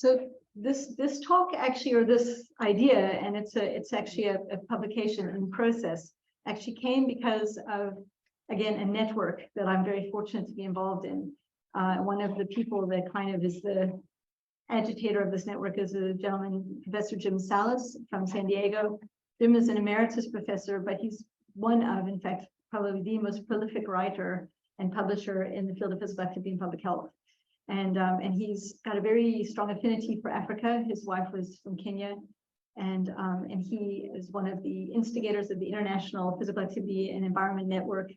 So this talk actually, or this idea, and it's actually a publication in process, actually came because of, again, a network that I'm very fortunate to be involved in. One of the people that kind of is the agitator of this network is a gentleman, Professor Jim Salas from San Diego. Jim is an emeritus professor, but he's one of, in fact, probably the most prolific writer and publisher in the field of physical activity and public health. And he's got a very strong affinity for Africa. His wife was from Kenya, and he is one of the instigators of the International Physical Activity and Environment Network.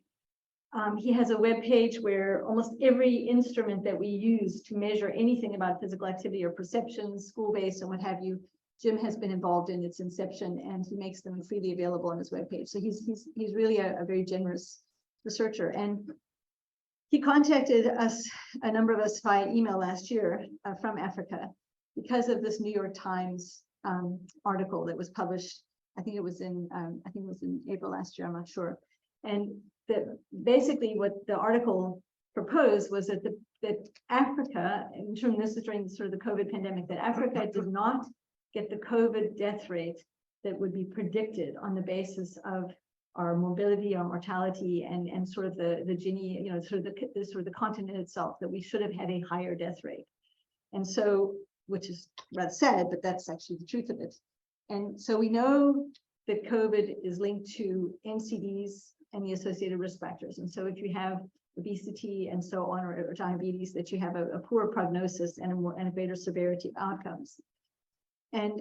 He has a web page where almost every instrument that we use to measure anything about physical activity or perceptions, school-based and what have you, Jim has been involved in its inception, and he makes them freely available on his web page. So he's really a very generous researcher. And he contacted us, a number of us, via email last year from Africa because of this New York Times article that was published. I think it was in April last year. I'm not sure. And basically what the article proposed was that that Africa, in terms, this is during sort of the COVID pandemic, that Africa did not get the COVID death rate that would be predicted on the basis of our mobility, our mortality, and sort of the Gini, you know, sort of the continent itself, that we should have had a higher death rate. And so, which is rather sad, but that's actually the truth of it. And so we know that COVID is linked to NCDs and the associated risk factors. And so if you have obesity and so on, or diabetes, that you have a poorer prognosis and a greater severity of outcomes. And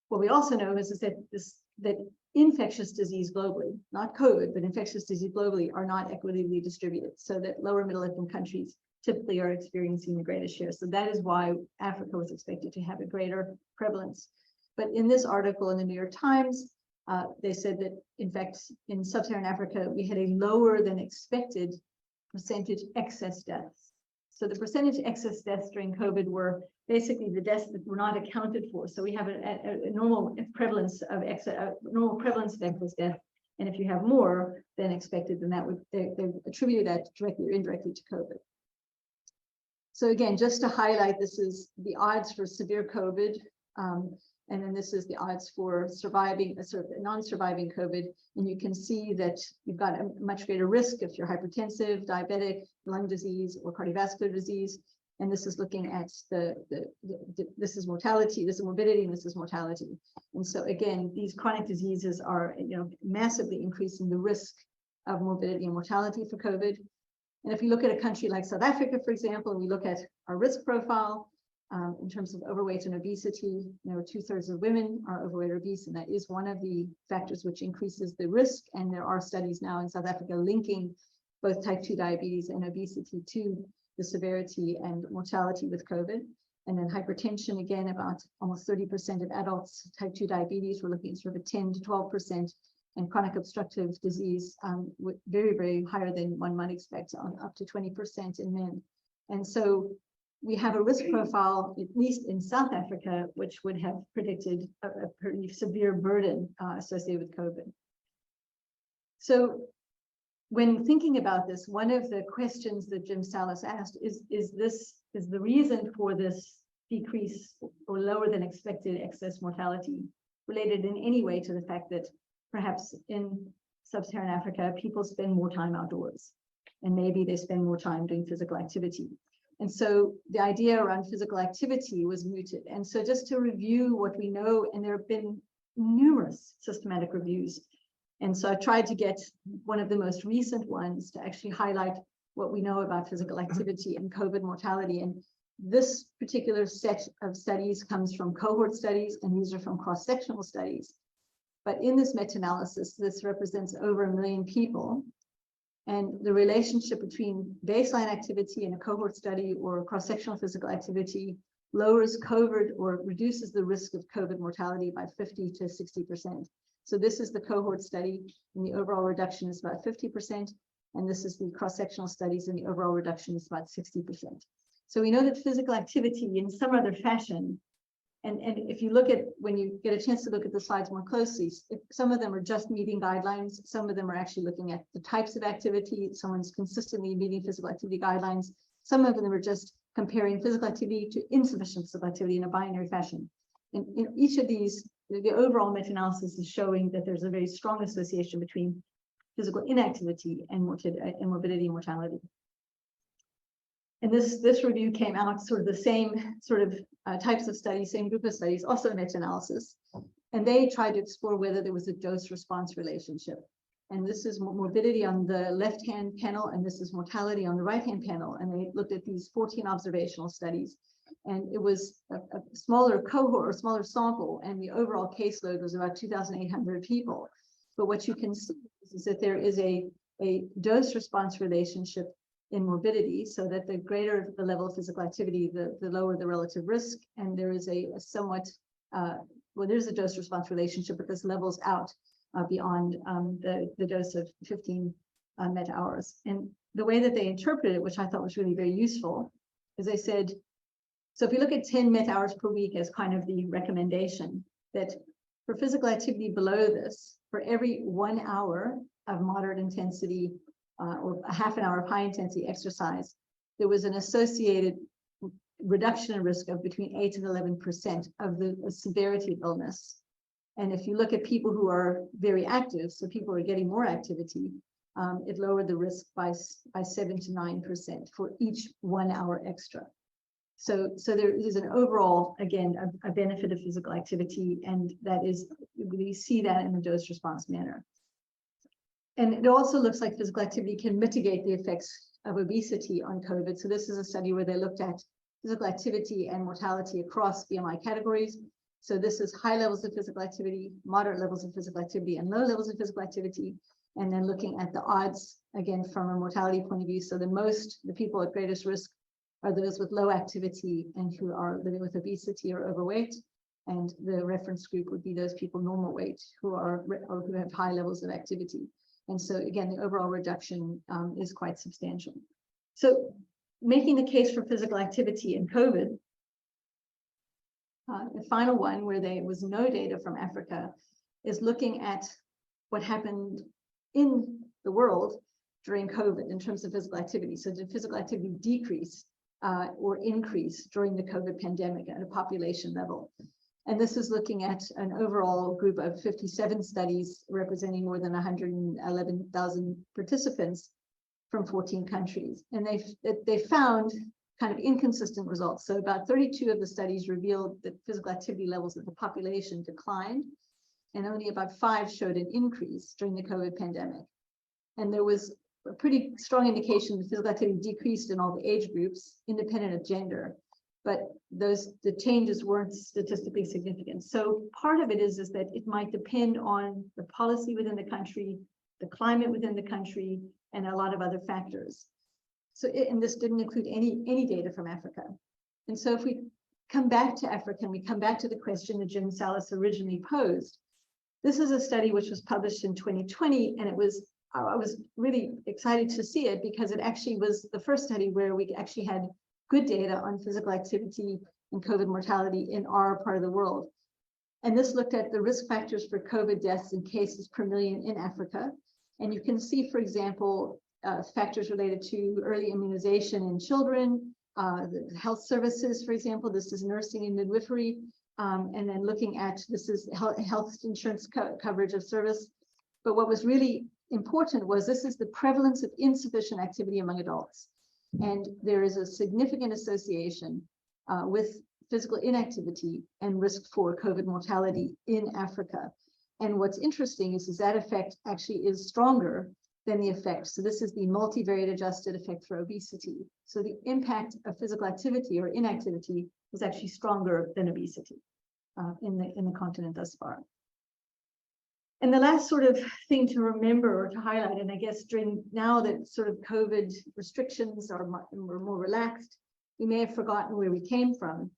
what we also know is that infectious disease globally, not COVID, but infectious disease globally, are not equitably distributed, so that lower middle income countries typically are experiencing the greatest share. So that is why Africa was expected to have a greater prevalence. But in this article in the New York Times, they said that, in fact, in sub-Saharan Africa, we had a lower than expected percentage excess deaths. So the percentage excess deaths during COVID were basically the deaths that were not accounted for. So we have a normal prevalence of excess death. And if you have more than expected, then that would, they attributed that directly or indirectly to COVID. So again, just to highlight, this is the odds for severe COVID. And then this is the odds for surviving, sort of non-surviving COVID. And you can see that you've got a much greater risk if you're hypertensive, diabetic, lung disease, or cardiovascular disease. And this is looking at this is mortality, this is morbidity, and this is mortality. And so again, these chronic diseases are, you know, massively increasing the risk of morbidity and mortality for COVID. And if you look at a country like South Africa, for example, and we look at our risk profile, in terms of overweight and obesity, you know, 2/3 of women are overweight or obese, and that is one of the factors which increases the risk. And there are studies now in South Africa linking both type 2 diabetes and obesity to the severity and mortality with COVID. And then hypertension, again, about almost 30% of adults, type 2 diabetes, we're looking at sort of a 10 to 12%, and chronic obstructive disease, with very, very higher than one might expect, on up to 20% in men. And so we have a risk profile, at least in South Africa, which would have predicted a pretty severe burden associated with COVID. So when thinking about this, one of the questions that Jim Salas asked is the reason for this decrease or lower than expected excess mortality related in any way to the fact that perhaps in sub-Saharan Africa, people spend more time outdoors, and maybe they spend more time doing physical activity. And so the idea around physical activity was mooted. And so just to review what we know, and there have been numerous systematic reviews. And so I tried to get one of the most recent ones to actually highlight what we know about physical activity and COVID mortality. And this particular set of studies comes from cohort studies, and these are from cross-sectional studies. But in this meta-analysis, this represents over 1 million people. And the relationship between baseline activity in a cohort study or cross-sectional physical activity lowers COVID or reduces the risk of COVID mortality by 50 to 60%. So this is the cohort study, and the overall reduction is about 50%. And this is the cross-sectional studies, and the overall reduction is about 60%. So we know that physical activity in some other fashion, and if you look at, when you get a chance to look at the slides more closely, some of them are just meeting guidelines. Some of them are actually looking at the types of activity. Someone's consistently meeting physical activity guidelines. Some of them are just comparing physical activity to insufficient physical activity in a binary fashion. And in each of these, the overall meta-analysis is showing that there's a very strong association between physical inactivity and morbidity and mortality. And this review came out sort of the same sort of types of studies, same group of studies, also meta-analysis. And they tried to explore whether there was a dose-response relationship. And this is morbidity on the left-hand panel, and this is mortality on the right-hand panel. And they looked at these 14 observational studies. And it was a smaller cohort or smaller sample, and the overall caseload was about 2,800 people. But what you can see is that there is a dose-response relationship in morbidity, so that the greater the level of physical activity, the lower the relative risk. And there is a somewhat, well, there's a dose-response relationship, but this levels out beyond the dose of 15 meta-hours. And the way that they interpreted it, which I thought was really very useful, is they said, so if you look at 10 meta-hours per week as kind of the recommendation, that for physical activity below this, for every 1 hour of moderate intensity or a half an hour of high intensity exercise, there was an associated reduction in risk of between 8 and 11% of the severity of illness. And if you look at people who are very active, so people are getting more activity, it lowered the risk by 7 to 9% for each 1 hour extra. So there is an overall, again, a benefit of physical activity, and that is, we see that in a dose response manner. And it also looks like physical activity can mitigate the effects of obesity on COVID. So this is a study where they looked at physical activity and mortality across BMI categories. So this is high levels of physical activity, moderate levels of physical activity, and low levels of physical activity. And then looking at the odds, again, from a mortality point of view. So the people at greatest risk are those with low activity and who are living with obesity or overweight. And the reference group would be those people normal weight who have high levels of activity. And so again, the overall reduction is quite substantial. So making the case for physical activity in COVID, the final one where there was no data from Africa is looking at what happened in the world during COVID in terms of physical activity. So did physical activity decrease or increase during the COVID pandemic at a population level? And this is looking at an overall group of 57 studies representing more than 111,000 participants from 14 countries. And they found kind of inconsistent results. So about 32 of the studies revealed that physical activity levels of the population declined, and only about 5 showed an increase during the COVID pandemic. And there was a pretty strong indication that physical activity decreased in all the age groups, independent of gender, but the changes weren't statistically significant. So part of it is that it might depend on the policy within the country, the climate within the country, and a lot of other factors. So, and this didn't include any data from Africa. And so if we come back to Africa and we come back to the question that Jim Salas originally posed, this is a study which was published in 2020, and I was really excited to see it because it actually was the first study where we actually had good data on physical activity and COVID mortality in our part of the world. And this looked at the risk factors for COVID deaths and cases per million in Africa. And you can see, for example, factors related to early immunization in children, the health services, for example, this is nursing and midwifery, and then looking at, this is health insurance coverage of service. But what was really important was this is the prevalence of insufficient activity among adults. And there is a significant association with physical inactivity and risk for COVID mortality in Africa. And what's interesting is that effect actually is stronger than the effect. So this is the multivariate adjusted effect for obesity. So the impact of physical activity or inactivity was actually stronger than obesity in the continent thus far. And the last sort of thing to remember or to highlight, and I guess during now that sort of COVID restrictions are more relaxed, we may have forgotten where we came from.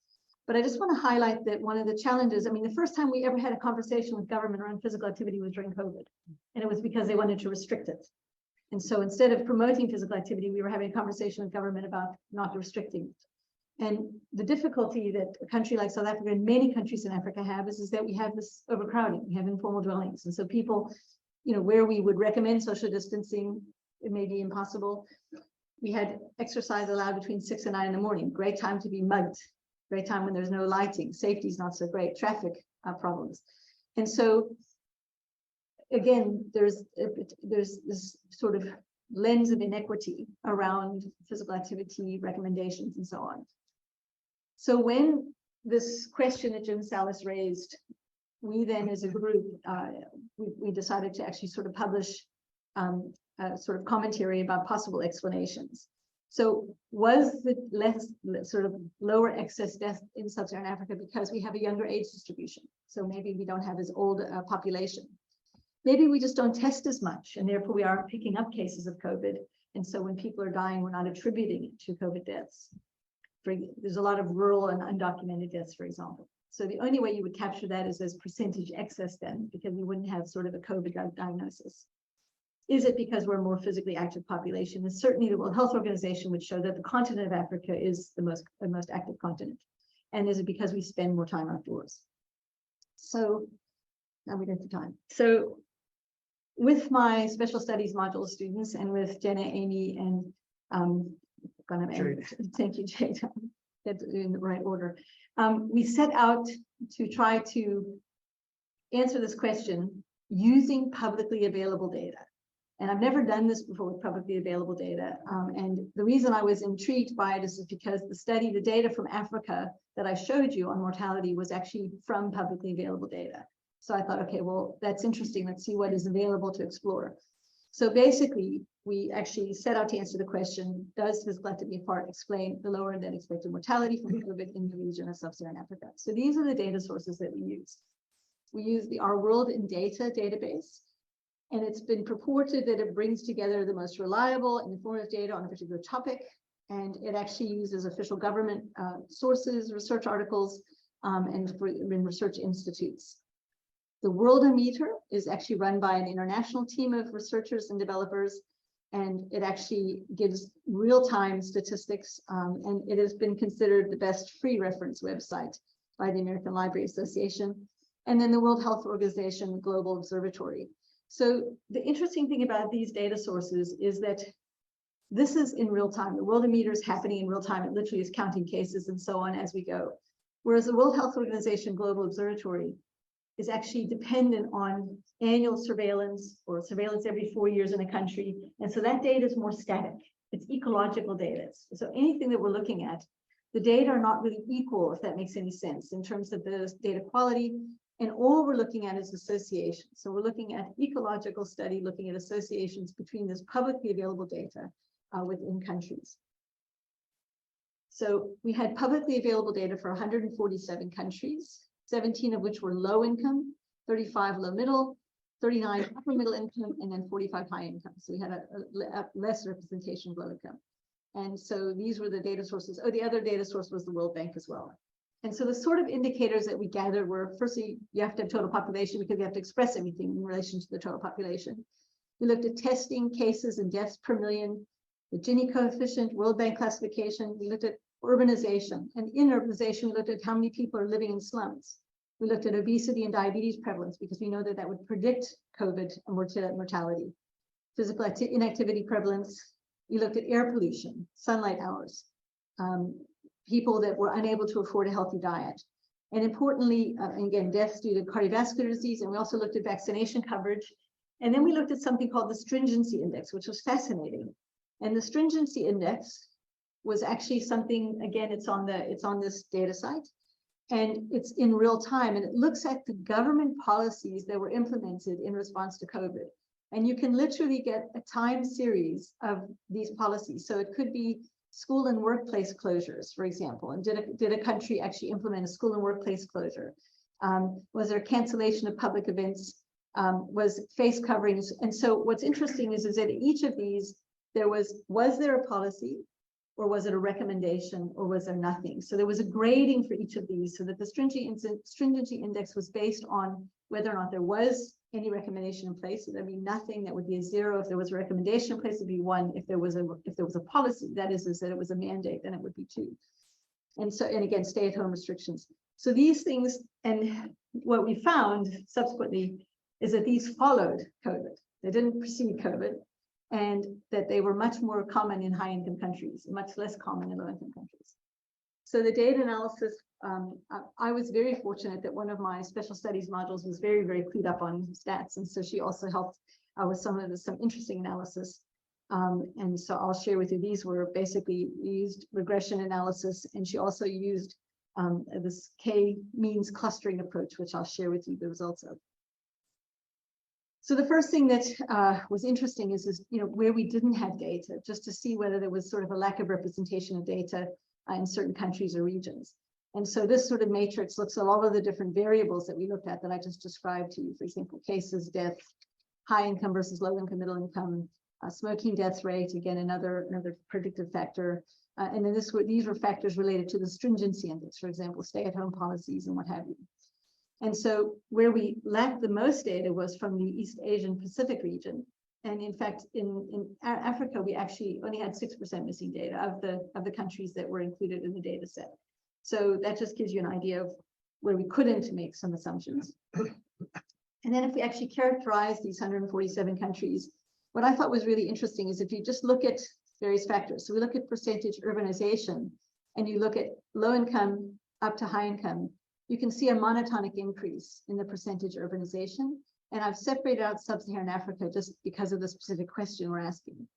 But I just want to highlight that one of the challenges, I mean, the first time we ever had a conversation with government around physical activity was during COVID. And it was because they wanted to restrict it. And so instead of promoting physical activity, we were having a conversation with government about not restricting it. And the difficulty that a country like South Africa and many countries in Africa have is that we have this overcrowding, we have informal dwellings. And so people, where we would recommend social distancing, it may be impossible. We had exercise allowed between 6 and 9 in the morning. Great time to be mugged. Great time when there's no lighting. Safety is not so great. Traffic problems. And so, again, there's this sort of lens of inequity around physical activity recommendations and so on. So when this question that Jim Salas raised, we then as a group, we decided to actually sort of publish a sort of commentary about possible explanations. So was the sort of lower excess death in sub-Saharan Africa because we have a younger age distribution? So maybe we don't have as old a population. Maybe we just don't test as much, and therefore we aren't picking up cases of COVID. And so when people are dying, we're not attributing it to COVID deaths. There's a lot of rural and undocumented deaths, for example. So the only way you would capture that is as percentage excess then, because you wouldn't have sort of a COVID diagnosis. Is it because we're a more physically active population? And certainly the World Health Organization would show that the continent of Africa is the most active continent. And is it because we spend more time outdoors? So now we get to time. So with my special studies module students and with Jenna, Amy, and thank you, Jade, get in the right order. We set out to try to answer this question using publicly available data. And I've never done this before with publicly available data. And the reason I was intrigued by it is because the data from Africa that I showed you on mortality was actually from publicly available data. So I thought, okay, well, that's interesting. Let's see what is available to explore. So basically, we actually set out to answer the question, does physical activity part explain the lower than expected mortality from COVID in the region of sub-Saharan Africa? So these are the data sources that we use. We use the Our World in Data database. And it's been purported that it brings together the most reliable and informative data on a particular topic. And it actually uses official government sources, research articles, and research institutes. The Worldometer is actually run by an international team of researchers and developers, and it actually gives real-time statistics, and it has been considered the best free reference website by the American Library Association, and then the World Health Organization Global Observatory. So the interesting thing about these data sources is that this is in real time. The Worldometer is happening in real time. It literally is counting cases and so on as we go. Whereas the World Health Organization Global Observatory is actually dependent on annual surveillance or surveillance every 4 years in a country. And so that data is more static. It's ecological data. So anything that we're looking at, the data are not really equal, if that makes any sense, in terms of the data quality. And all we're looking at is associations. So we're looking at ecological study, looking at associations between this publicly available data within countries. So we had publicly available data for 147 countries, 17 of which were low income, 35 low middle, 39 upper middle income, and then 45 high income. So we had a less representation of low income. And so these were the data sources. Oh, the other data source was the World Bank as well. And so the sort of indicators that we gathered were, firstly, you have to have total population because you have to express everything in relation to the total population. We looked at testing, cases, and deaths per million, the Gini coefficient, World Bank classification. We looked at urbanization. And in urbanization, we looked at how many people are living in slums. We looked at obesity and diabetes prevalence because we know that that would predict COVID mortality. Physical inactivity prevalence. We looked at air pollution, sunlight hours, people that were unable to afford a healthy diet. And importantly, again, deaths due to cardiovascular disease. And we also looked at vaccination coverage. And then we looked at something called the stringency index, which was fascinating. And the stringency index was actually something, again, it's on this data site, and it's in real time. And it looks at the government policies that were implemented in response to COVID. And you can literally get a time series of these policies. So it could be school and workplace closures, for example. And did a country actually implement a school and workplace closure? Was there cancellation of public events? Was face coverings? And so what's interesting is that each of these, was there a policy, or was it a recommendation, or was there nothing? So there was a grading for each of these, so that the stringency index was based on whether or not there was any recommendation in place. So there'd be nothing, that would be a 0. If there was a recommendation in place, it'd be 1. If there was a policy, that is that it was a mandate, then it would be 2. And so, and again, stay-at-home restrictions. So these things, and what we found subsequently is that these followed COVID. They didn't precede COVID. and that they were much more common in high-income countries, much less common in low-income countries. So the data analysis, I was very fortunate that one of my special studies modules was very, very clued up on stats. And so she also helped with some interesting analysis. And so I'll share with you, these were basically used regression analysis, and she also used this k-means clustering approach, which I'll share with you the results of. So the first thing that was interesting is where we didn't have data, just to see whether there was sort of a lack of representation of data in certain countries or regions. And so this sort of matrix looks at all of the different variables that we looked at that I just described to you, for example, cases, deaths, high income versus low income, middle income, smoking death rate, again, another predictive factor. And then these were factors related to the stringency index, for example, stay-at-home policies and what have you. And so where we lacked the most data was from the East Asian Pacific region. And in fact, in Africa, we actually only had 6% missing data of the countries that were included in the data set. So that just gives you an idea of where we couldn't make some assumptions. And then if we actually characterize these 147 countries, what I thought was really interesting is if you just look at various factors. So we look at percentage urbanization, and you look at low income up to high income, you can see a monotonic increase in the percentage urbanization. And I've separated out sub-Saharan Africa just because of the specific question we're asking.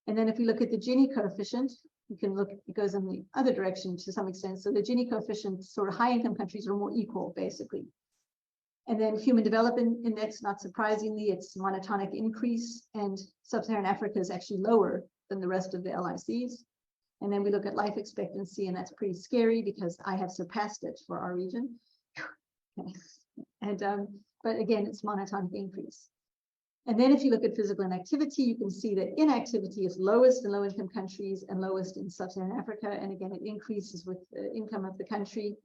And then if we look at the Gini coefficient, you can look, it goes in the other direction to some extent. So the Gini coefficient, sort of high income countries are more equal, basically. And then Human Development Index, not surprisingly, it's monotonic increase, and sub-Saharan Africa is actually lower than the rest of the LICs. And then we look at life expectancy, and that's pretty scary because I have surpassed it for our region. Okay. And but again, it's monotonic increase. And then if you look at physical inactivity, you can see that inactivity is lowest in low-income countries and lowest in sub-Saharan Africa. And again, it increases with the income of the country.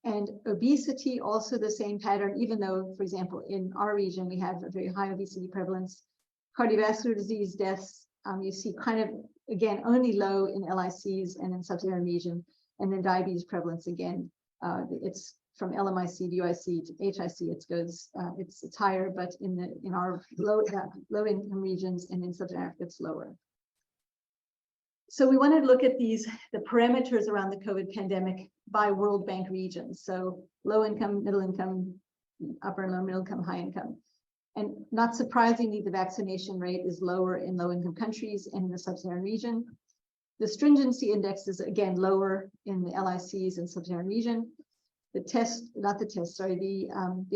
And obesity, also the same pattern, even though, for example, in our region, we have a very high obesity prevalence. Cardiovascular disease deaths, you see kind of, again, only low in LICs and in sub-Saharan region. And then diabetes prevalence, again, it's from LMIC to UIC to HIC, it's higher, but in our low income regions and in sub-Saharan Africa, it's lower. So we wanted to look at the parameters around the COVID pandemic by World Bank regions. So low income, middle income, upper and low middle income, high income. And not surprisingly, the vaccination rate is lower in low income countries and in the sub-Saharan region. The stringency index is again lower in the LICs and sub-Saharan region. The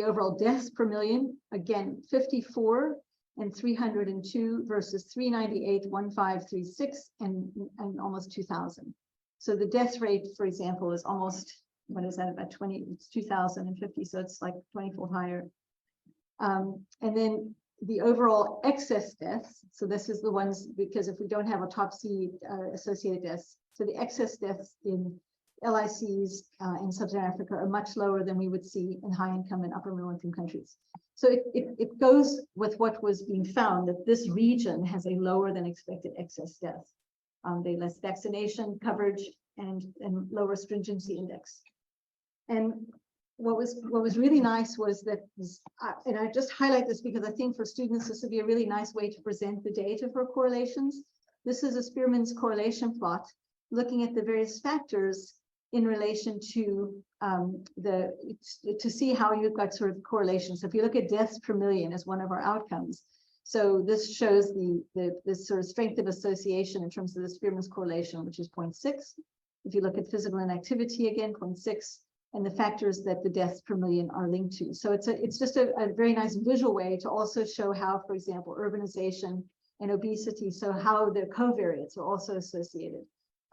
overall deaths per million, again, 54 and 302 versus 398, 1536, and almost 2000. So the death rate, for example, is almost, what is that, about 20, it's 2050, so it's like 20-fold higher. And then the overall excess deaths, so this is the ones, because if we don't have autopsy associated deaths, so the excess deaths in LICs in sub-Saharan Africa are much lower than we would see in high income and upper middle income countries. So it goes with what was being found, that this region has a lower than expected excess deaths. They less vaccination coverage and lower stringency index. And what was really nice was that, and I just highlight this because I think for students, this would be a really nice way to present the data for correlations. This is a Spearman's correlation plot looking at the various factors in relation to to see how you've got sort of correlations. So if you look at deaths per million as one of our outcomes, so this shows the sort of strength of association in terms of the Spearman's correlation, which is 0.6. If you look at physical inactivity, again, 0.6, and the factors that the deaths per million are linked to. So it's just a very nice visual way to also show how, for example, urbanization and obesity, so how the covariates are also associated.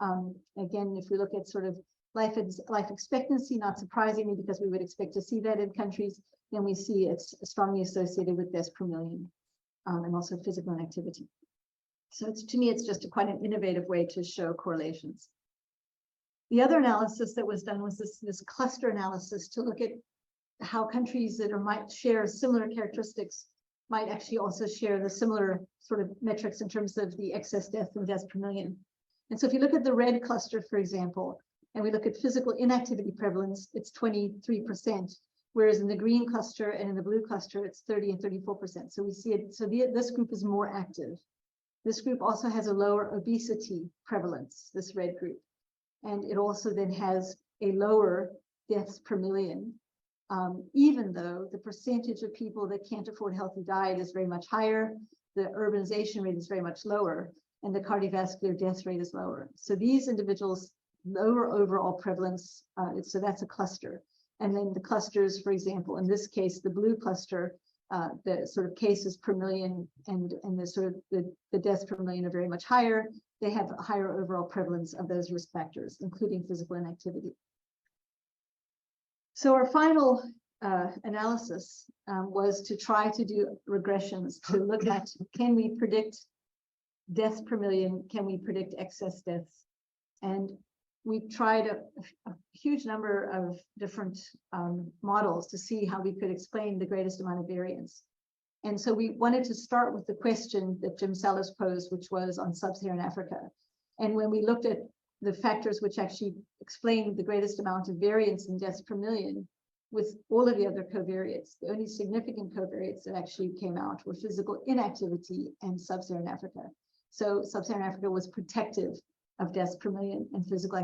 Again, if we look at sort of life expectancy, not surprisingly, because we would expect to see that in countries, then we see it's strongly associated with deaths per million, and also physical inactivity. So to me, it's just quite an innovative way to show correlations. The other analysis that was done was this cluster analysis to look at how countries that might share similar characteristics might actually also share the similar sort of metrics in terms of the excess death and deaths per million. And so if you look at the red cluster, for example, and we look at physical inactivity prevalence, it's 23%, whereas in the green cluster and in the blue cluster, it's 30 and 34%. So we see it, so this group is more active. This group also has a lower obesity prevalence, this red group. And it also then has a lower deaths per million, even though the percentage of people that can't afford a healthy diet is very much higher, the urbanization rate is very much lower, and the cardiovascular death rate is lower. So these individuals, lower overall prevalence, so that's a cluster. And then the clusters, for example, in this case, the blue cluster, the sort of cases per million and the sort of the deaths per million are very much higher. They have a higher overall prevalence of those risk factors, including physical inactivity. So our final analysis was to try to do regressions to look at, can we predict deaths per million? Can we predict excess deaths? And we tried a huge number of different models to see how we could explain the greatest amount of variance. And so we wanted to start with the question that Jim Sellers posed, which was on sub-Saharan Africa. And when we looked at the factors which actually explain the greatest amount of variance in deaths per million with all of the other covariates, the only significant covariates that actually came out were physical inactivity and sub-Saharan Africa. So sub-Saharan Africa was protective of deaths per million, and physical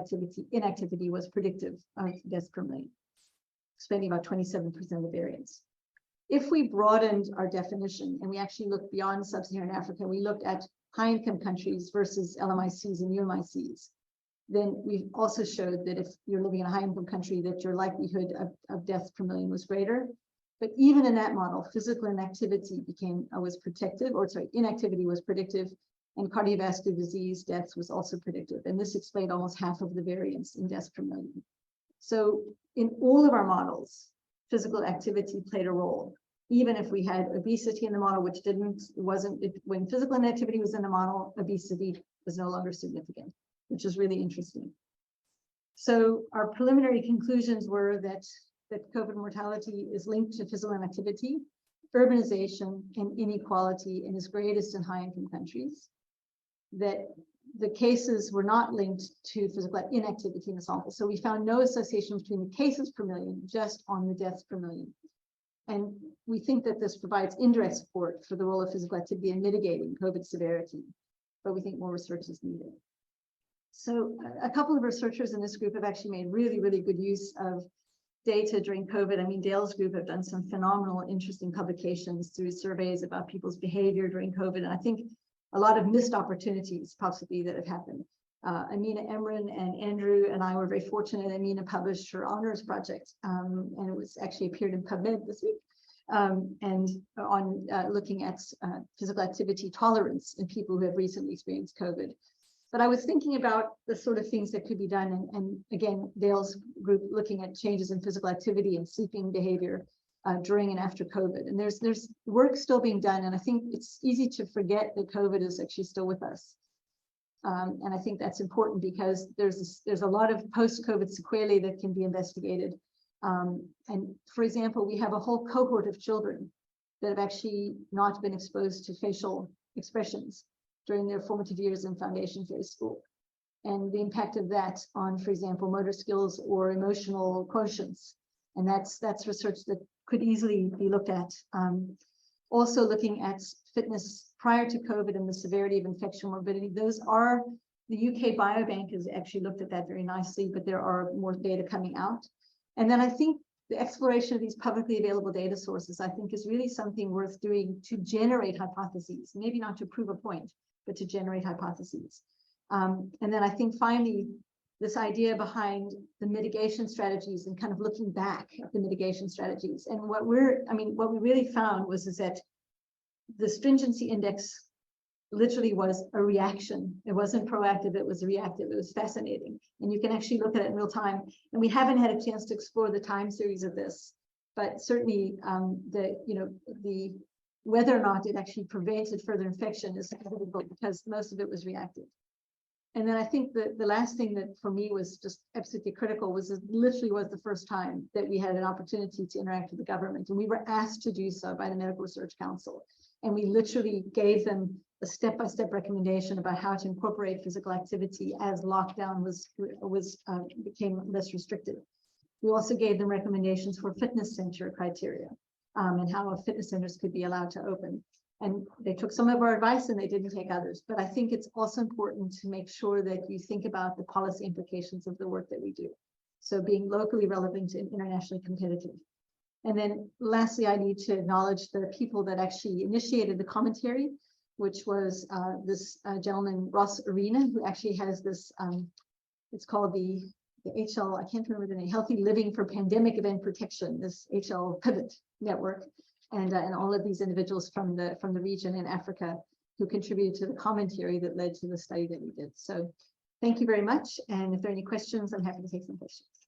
inactivity was predictive of deaths per million, explaining about 27% of the variance. If we broadened our definition and we actually looked beyond sub-Saharan Africa, we looked at high-income countries versus LMICs and UMICs, then we also showed that if you're living in a high-income country, that your likelihood of deaths per million was greater. But even in that model, physical inactivity was predictive, inactivity was predictive, and cardiovascular disease deaths was also predictive. And this explained almost half of the variance in deaths per million. So in all of our models, physical activity played a role. Even if we had obesity in the model, which when physical inactivity was in the model, obesity was no longer significant, which is really interesting. So our preliminary conclusions were that COVID mortality is linked to physical inactivity, urbanization, and inequality, and is greatest in high-income countries. That the cases were not linked to physical inactivity in the sample. So we found no association between the cases per million, just on the deaths per million. And we think that this provides indirect support for the role of physical activity in mitigating COVID severity, but we think more research is needed. So a couple of researchers in this group have actually made really, really good use of data during COVID. I mean, Dale's group have done some phenomenal, interesting publications through surveys about people's behavior during COVID. And I think a lot of missed opportunities possibly that have happened. Amina Emran and Andrew and I were very fortunate. Amina published her honors project, and it was actually appeared in PubMed this week, and on looking at physical activity tolerance in people who have recently experienced COVID. But I was thinking about the sort of things that could be done, and again, Dale's group looking at changes in physical activity and sleeping behavior during and after COVID. And there's work still being done, and I think it's easy to forget that COVID is actually still with us. And I think that's important because there's a lot of post-COVID sequelae that can be investigated. And for example, we have a whole cohort of children that have actually not been exposed to facial expressions during their formative years in foundation phase school. And the impact of that on, for example, motor skills or emotional quotients. And that's research that could easily be looked at. Also looking at fitness prior to COVID and the severity of infection morbidity. Those are, the UK Biobank has actually looked at that very nicely, but there are more data coming out. And then I think the exploration of these publicly available data sources, I think, is really something worth doing to generate hypotheses, maybe not to prove a point, but to generate hypotheses. And then I think finally, this idea behind the mitigation strategies and kind of looking back at the mitigation strategies. And what we really found was that the stringency index literally was a reaction. It wasn't proactive, it was reactive. It was fascinating. And you can actually look at it in real time. And we haven't had a chance to explore the time series of this, but certainly the whether or not it actually prevented further infection is difficult because most of it was reactive. And then I think the last thing that for me was just absolutely critical was it literally was the first time that we had an opportunity to interact with the government. And we were asked to do so by the Medical Research Council. And we literally gave them a step-by-step recommendation about how to incorporate physical activity as lockdown became less restrictive. We also gave them recommendations for fitness center criteria and how fitness centers could be allowed to open. And they took some of our advice and they didn't take others. But I think it's also important to make sure that you think about the policy implications of the work that we do. So being locally relevant and internationally competitive. And then lastly, I need to acknowledge the people that actually initiated the commentary, which was this gentleman, Ross Arena, who actually has this, it's called the HL, I can't remember the name, Healthy Living for Pandemic Event Protection, this HL Pivot Network. And all of these individuals from the region in Africa who contributed to the commentary that led to the study that we did. So thank you very much. And if there are any questions, I'm happy to take some questions.